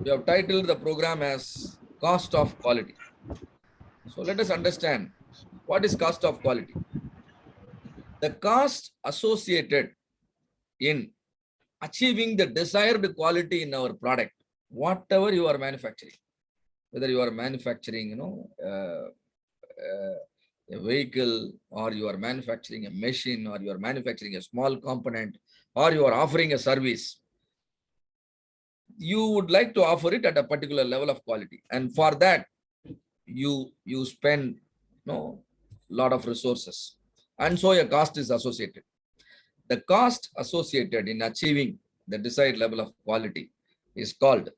We have titled the program as Cost of Quality. So let us understand what is cost of quality. The cost associated in achieving the desired quality in our product, whatever you are manufacturing, whether you are manufacturing, a vehicle, or you are manufacturing a machine, or you are manufacturing a small component, or you are offering a service, you would like to offer it at a particular level of quality, and for that you spend lot of resources, and so a cost is associated. The cost associated in achieving the desired level of quality is called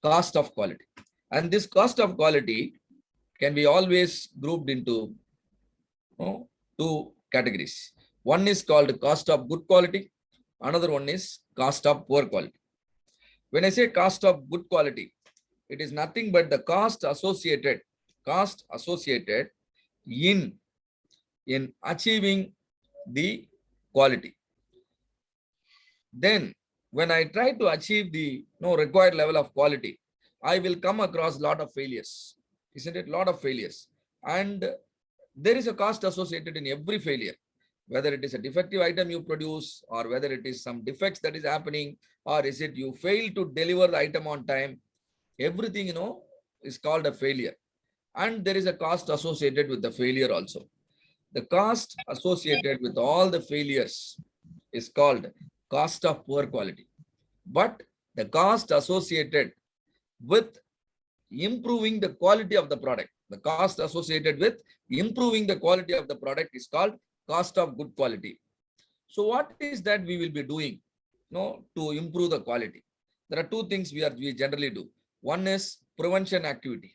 cost of quality. And this cost of quality can be always grouped into two categories. One is called cost of good quality. Another one is cost of poor quality. When I say cost of good quality, it is nothing but the cost associated in achieving the quality. Then when I try to achieve the required level of quality, I will come across a lot of failures, isn't it? Lot of failures. And there is a cost associated in every failure, whether it is a defective item you produce, or whether it is some defects that is happening, or is it you fail to deliver the item on time. Everything, is called a failure. And there is a cost associated with the failure also. The cost associated with all the failures is called cost of poor quality. But the cost associated with improving the quality of the product, the cost associated with improving the quality of the product is called cost of good quality. So what is that we will be doing to improve the quality? There are two things we generally do. One is prevention activity.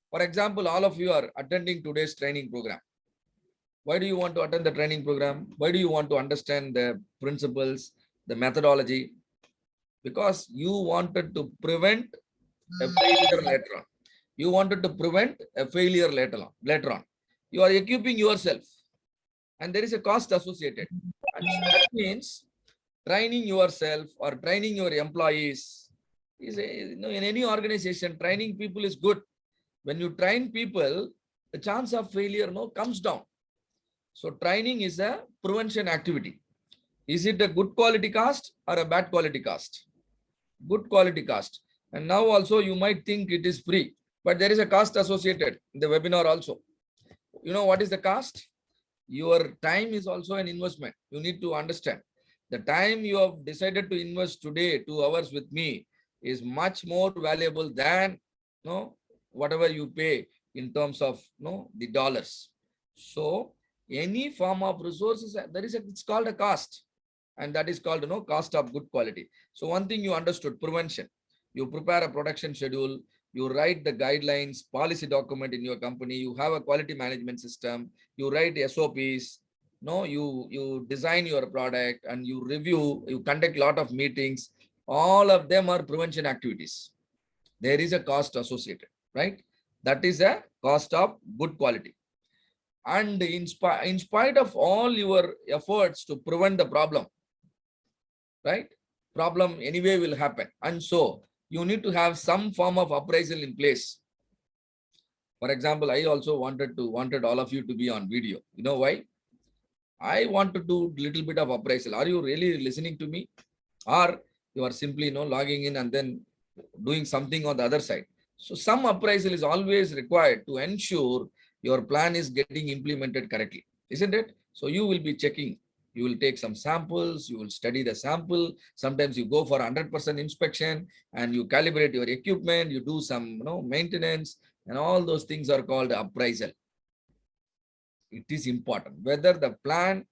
For example, all of you are attending today's training program. Why do you want to attend the training program? Why do you want to understand the principles, the methodology? Because you wanted to prevent a failure later on. You wanted to prevent a failure later on. You are equipping yourself, and there is a cost associated. And that means training yourself or training your employees is in any organization, training people is good. When you train people, the chance of failure comes down. So training is a prevention activity. Is it a good quality cost or a bad quality cost? Good quality cost. And now also you might think it is free, but there is a cost associated in the webinar also. You know what is the cost? Your time is also an investment. You need to understand. The time you have decided to invest today, 2 hours with me, is much more valuable than whatever you pay in terms of the dollars. So any form of resources, it's called a cost, and that is called cost of good quality. So one thing you understood, prevention. You prepare a production schedule, you write the guidelines, policy document in your company, you have a quality management system, you write SOPs, you design your product, and you review, you conduct a lot of meetings. All of them are prevention activities. There is a cost associated, right? That is a cost of good quality. And in spite of all your efforts to prevent the problem, right? Problem anyway will happen. And so you need to have some form of appraisal in place. For example, I also wanted all of you to be on video. You know why? I want to do little bit of appraisal. Are you really listening to me? Or you are simply logging in and then doing something on the other side? So some appraisal is always required to ensure your plan is getting implemented correctly, isn't it? So you will be checking. You will take some samples, you will study the sample. Sometimes you go for 100% inspection and you calibrate your equipment, you do some maintenance, and all those things are called appraisal. It is important whether the plan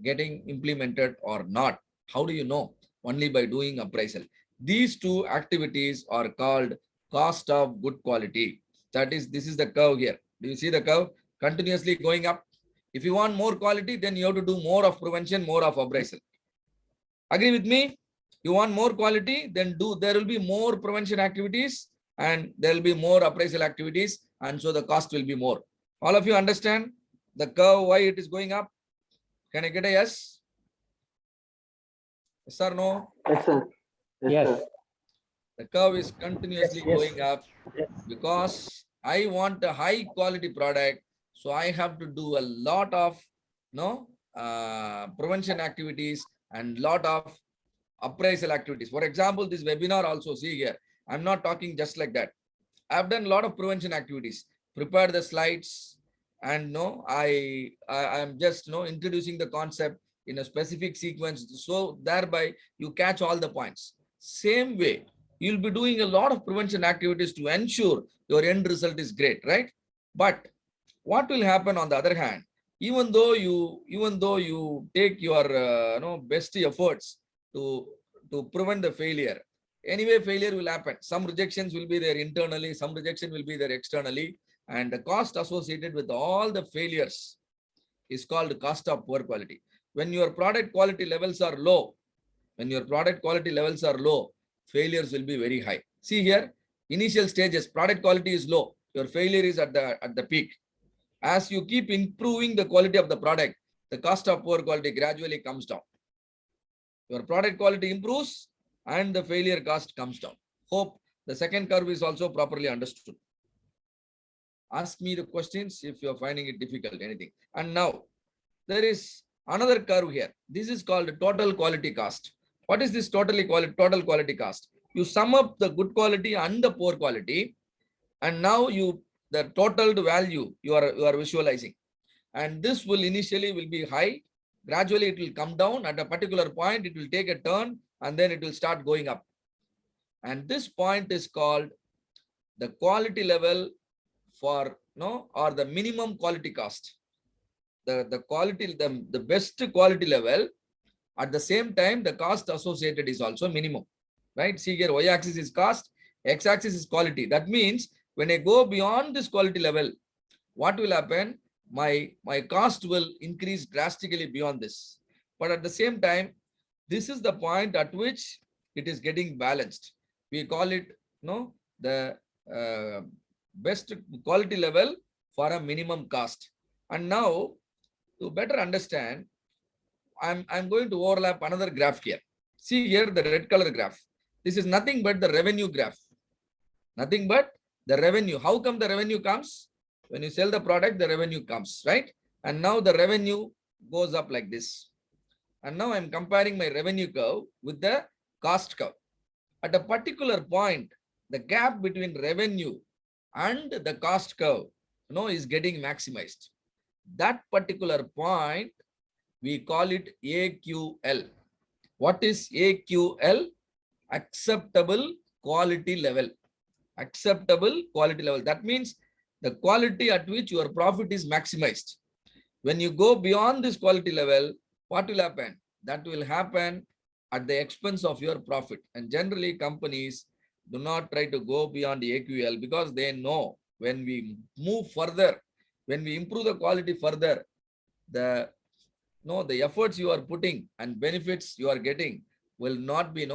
getting implemented or not. How do you know? Only by doing appraisal. These two activities are called cost of good quality. That is, this is the curve here. Do you see the curve? Continuously going up. If you want more quality, then you have to do more of prevention, more of appraisal. Agree with me? You want more quality, then there will be more prevention activities and there will be more appraisal activities, and so the cost will be more. All of you understand the curve, why it is going up? Can I get a yes? Yes or no? Yes, sir. Yes. Sir. The curve is Yes, continuously yes, going up yes. because I want a high quality product. So I have to do a lot of prevention activities and lot of appraisal activities. For example, this webinar also, see here, I'm not talking just like that. I've done a lot of prevention activities, prepared the slides, and I am just introducing the concept in a specific sequence. So thereby you catch all the points. Same way, you'll be doing a lot of prevention activities to ensure your end result is great, right? But what will happen on the other hand? Even though you take your best efforts to prevent the failure, anyway failure will happen. Some rejections will be there internally, some rejection will be there externally, and the cost associated with all the failures is called cost of poor quality. When your product quality levels are low, failures will be very high. See here, initial stages, product quality is low, your failure is at the peak. As you keep improving the quality of the product, the cost of poor quality gradually comes down. Your product quality improves and the failure cost comes down. Hope the second curve is also properly understood. Ask me the questions if you're finding it difficult, anything. And now there is another curve here. This is called total quality cost. What is this total quality cost? You sum up the good quality and the poor quality, and now the total value you are visualizing. And this will initially be high, gradually it will come down. At a particular point it will take a turn and then it will start going up, and this point is called the quality level for or the minimum quality cost. The best quality level, at the same time the cost associated is also minimum, right? See here, y axis is cost, x axis is quality. That means when I go beyond this quality level, what will happen? My cost will increase drastically beyond this. But at the same time, this is the point at which it is getting balanced. We call it the uh, best quality level for a minimum cost. And now to better understand, I'm going to overlap another graph here. See here, the red color graph. This is nothing but the revenue graph. Nothing but the revenue. How come the revenue comes? When you sell the product, the revenue comes, right? And now the revenue goes up like this. And now I'm comparing my revenue curve with the cost curve. At a particular point, the gap between revenue and the cost curve is getting maximized. That particular point, we call it AQL. What is AQL? Acceptable quality level. Acceptable quality level. That means the quality at which your profit is maximized. When you go beyond this quality level, what will happen? That will happen at the expense of your profit. And generally, companies do not try to go beyond the AQL because they know when we move further, when we improve the quality further, the the efforts you are putting and benefits you are getting will not be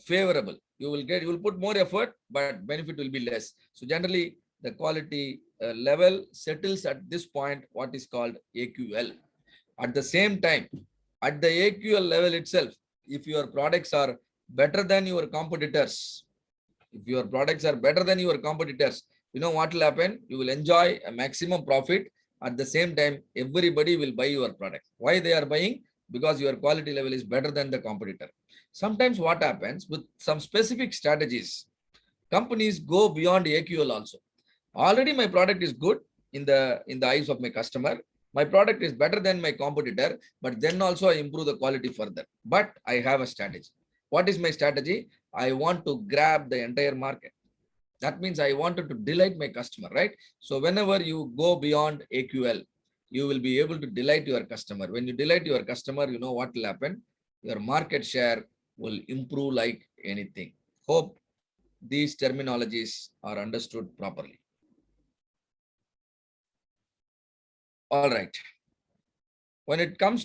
favorable. You will put more effort, but benefit will be less. So generally, the quality level settles at this point, what is called AQL. At the same time, at the AQL level itself, if your products are better than your competitors, you know what will happen? You will enjoy a maximum profit. At the same time, everybody will buy your product. Why they are buying? Because your quality level is better than the competitor. Sometimes what happens with some specific strategies, companies go beyond AQL also. Already my product is good in the eyes of my customer. My product is better than my competitor, but then also I improve the quality further. But I have a strategy. What is my strategy? I want to grab the entire market. That means I wanted to delight my customer, right? So whenever you go beyond AQL, you will be able to delight your customer. When you delight your customer, you know what will happen? Your market share will improve like anything. Hope these terminologies are understood properly. All right. When it comes